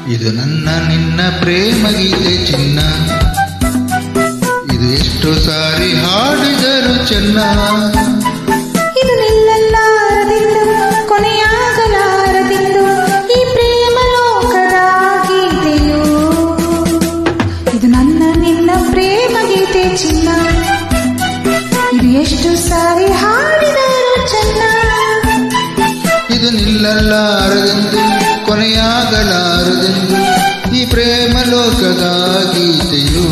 ಇದು ನನ್ನ ನಿನ್ನ ಪ್ರೇಮ ಗೀತೆ ಚಿನ್ನ, ಇದು ಎಷ್ಟು ಸಾರಿ ಹಾಡಿದರು ಚೆನ್ನ. ಇದು ನಿಲ್ಲಲಾರದಿದ್ದು ಕೊನೆಯಾಗಲಾರದಿದ್ದು ಈ ಪ್ರೇಮ ಲೋಕದ ಗೀತೆಯು. ಇದು ನನ್ನ ನಿನ್ನ ಪ್ರೇಮ ಗೀತೆ ಚಿನ್ನ, ಇದು ಎಷ್ಟು ಸಾರಿ ಹಾಡಿದರು ಚೆನ್ನ. ಇದು ನಿಲ್ಲಲಾರದೆಂದು ಕೊನೆಯಾಗಲಾರದೆಂದು ಈ ಪ್ರೇಮ ಲೋಕದ ಗೀತೆಯು.